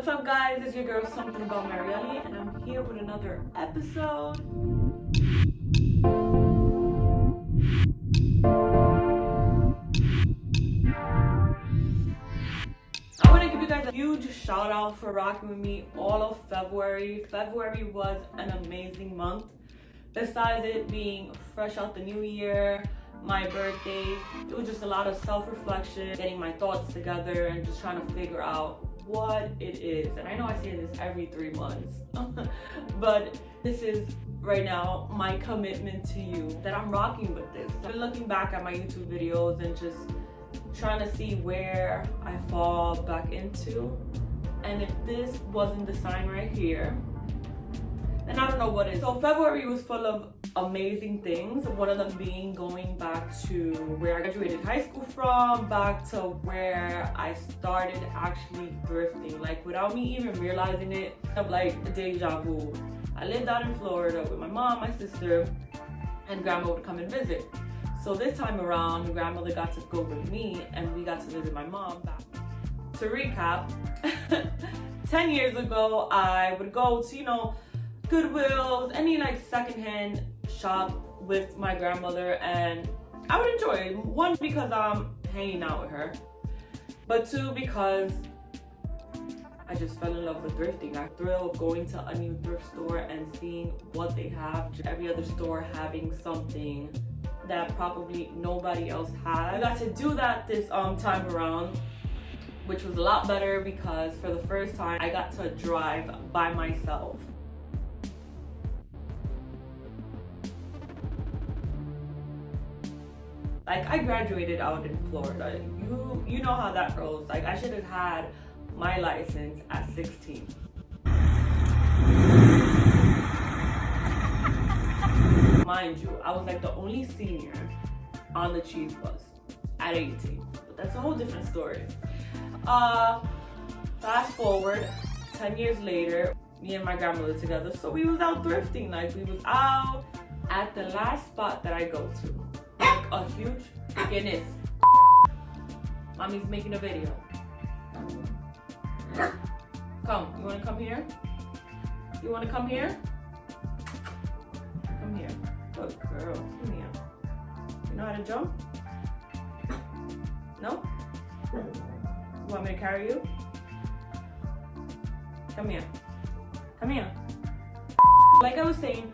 What's up guys, it's your girl Something About Mariely, and I'm here with another episode. I want to give you guys a huge shout out for rocking with me all of February. February was an amazing month. Besides it being fresh out the new year, my birthday, it was just a lot of self-reflection, getting my thoughts together and just trying to figure out what it is. And I know I say this every 3 months, but this is right now my commitment to you that I'm rocking with this. I've been looking back at my YouTube videos and just trying to see where I fall back into. And if this wasn't the sign right here, then I don't know what is. So February was full of amazing things. One of them being going back to where I graduated high school from, back to where I started actually thrifting. Like without me even realizing it, of like a deja vu. I lived out in Florida with my mom, my sister, and grandma would come and visit. So this time around, grandmother got to go with me and we got to visit my mom back. To recap, 10 years ago, I would go to, Goodwill, any like secondhand shop with my grandmother, and I would enjoy it. One, because I'm hanging out with her, but two, because I just fell in love with thrifting. I thrill of going to a new thrift store and seeing what they have. Every other store having something that probably nobody else has. I got to do that this time around, which was a lot better because for the first time I got to drive by myself. Like, I graduated out in Florida. You know how that goes. Like, I should have had my license at 16. Mind you, I was like the only senior on the cheese bus at 18. But that's a whole different story. Fast forward, 10 years later, me and my grandmother together. So we was out thrifting. Like, we was out at the last spot that I go to. Like a huge Guinness. Mommy's making a video. Come, you wanna come here? You wanna come here? Come here. Good girl, come here. You know how to jump? No? You want me to carry you? Come here. Come here. Like I was saying,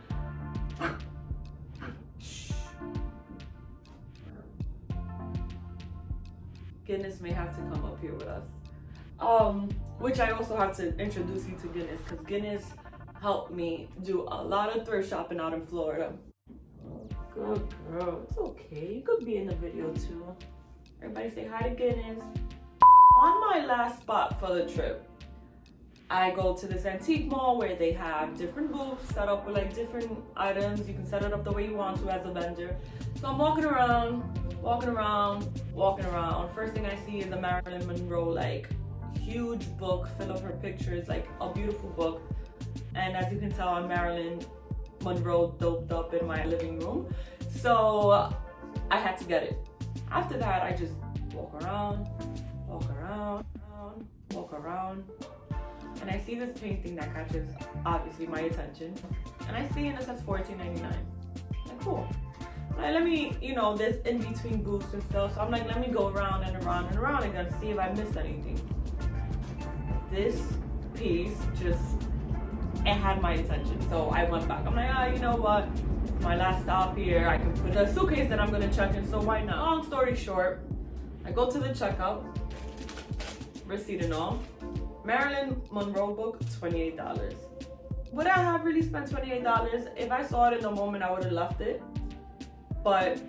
Guinness may have to come up here with us. Which I also have to introduce you to Guinness, because Guinness helped me do a lot of thrift shopping out in Florida. Oh, good girl. It's okay. You could be in the video too. Everybody say hi to Guinness. On my last spot for the trip, I go to this antique mall where they have different booths set up with like different items. You can set it up the way you want to as a vendor. So I'm walking around. First thing I see is a Marilyn Monroe, like, huge book full of her pictures, like a beautiful book. And as you can tell, I'm Marilyn Monroe doped up in my living room. So I had to get it. After that, I just walk around. And I see this painting that catches, obviously, my attention. And I see it, and it says $14.99. Like, cool. Like, let me, there's in between booths and stuff. So I'm like, let me go around and around and around again, see if I missed anything. This piece it had my attention. So I went back. I'm like, you know what? My last stop here, I can put a suitcase that I'm gonna check in, so why not? Long story short, I go to the checkout, receipt and all. Marilyn Monroe book, $28. Would I have really spent $28? If I saw it in the moment, I would have left it. But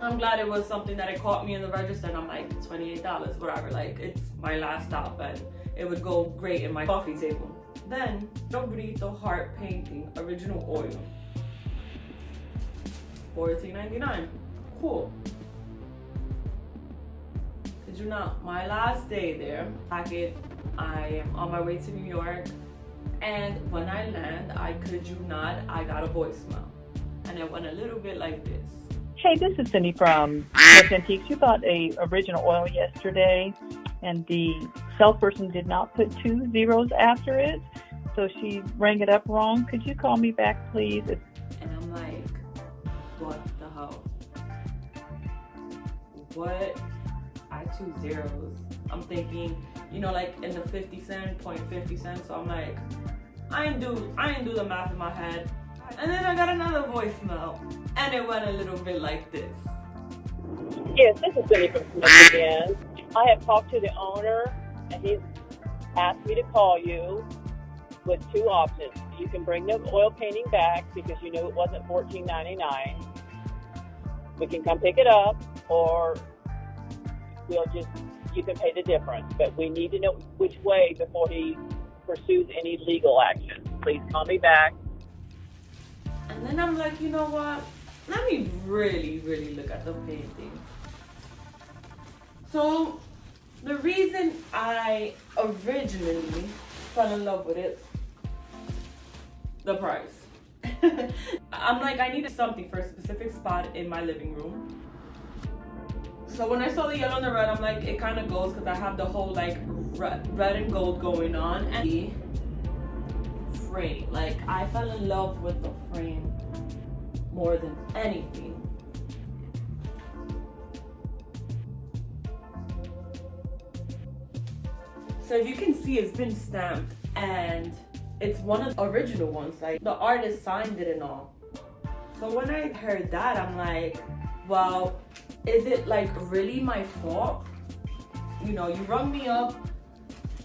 I'm glad it was something that it caught me in the register, and I'm like, $28, whatever. Like, it's my last stop, and it would go great in my coffee table. Then, Burrito Heart painting, original oil, $14.99. Cool. Did you know, my last day there, I am on my way to New York, and when I land, I kid you not, I got a voicemail. And it went a little bit like this. Hey, this is Cindy from West Antiques. You bought a original oil yesterday. and the salesperson did not put 2 zeros after it, so she rang it up wrong. Could you call me back, please? And I'm like, what the hell? What? I 2 zeros. I'm thinking, you know, like in the 50 cent, 0.50 cents. So I'm like, I ain't do the math in my head. And then I got another voicemail, and it went a little bit like this. Yes, this is Cindy from Smith again. I have talked to the owner, and he's asked me to call you with 2 options. You can bring the oil painting back because you knew it wasn't $14.99. We can come pick it up, or you can pay the difference. But we need to know which way before he pursues any legal action. Please call me back. And then I'm like, you know what? Let me really, really look at the painting. So the reason I originally fell in love with it, the price. I'm like, I needed something for a specific spot in my living room. So when I saw the yellow and the red, I'm like, it kind of goes because I have the whole like red and gold going on. And the frame, like I fell in love with the frame more than anything. So if you can see, it's been stamped, and it's one of the original ones, like the artist signed it and all. So when I heard that, I'm like, well, is it like really my fault? You know, you rung me up,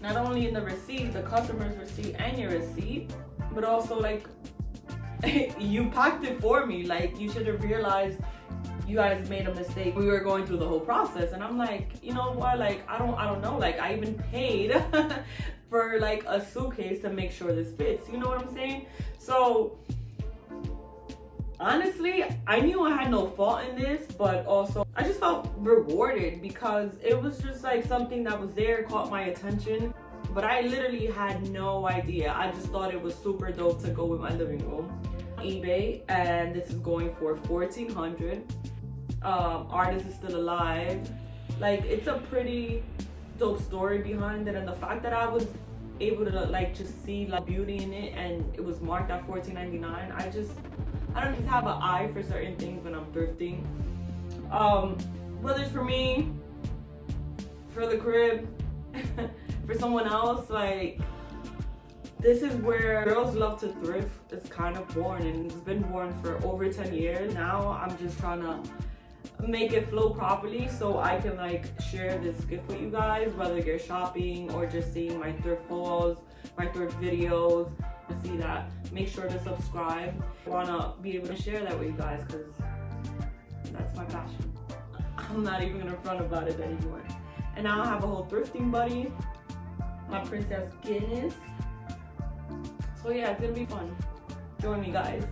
not only in the receipt, the customer's receipt and your receipt, but also like you packed it for me. Like, you should have realized you guys made a mistake. We were going through the whole process, and I'm like, you know what? Like, I don't know. Like, I even paid for like a suitcase to make sure this fits. You know what I'm saying? So honestly, I knew I had no fault in this, but also I just felt rewarded because it was just like something that was there, caught my attention. But I literally had no idea. I just thought it was super dope to go with my living room. eBay, and this is going for $1,400. Artist is still alive. Like, it's a pretty dope story behind it, and the fact that I was able to like just see like beauty in it, and it was marked at $14.99. I don't just have an eye for certain things when I'm thrifting. Whether it's for me, for the crib, for someone else, like, this is where girls love to thrift. It's kind of born, and it's been born for over 10 years. Now I'm just trying to make it flow properly so I can like share this gift with you guys, whether you're shopping or just seeing my thrift hauls, my thrift videos. To see that, make sure to subscribe. I want to be able to share that with you guys because that's my passion. I'm not even gonna front about it anymore. And now I have a whole thrifting buddy, my Princess Guinness. So yeah, it's gonna be fun. Join me, guys.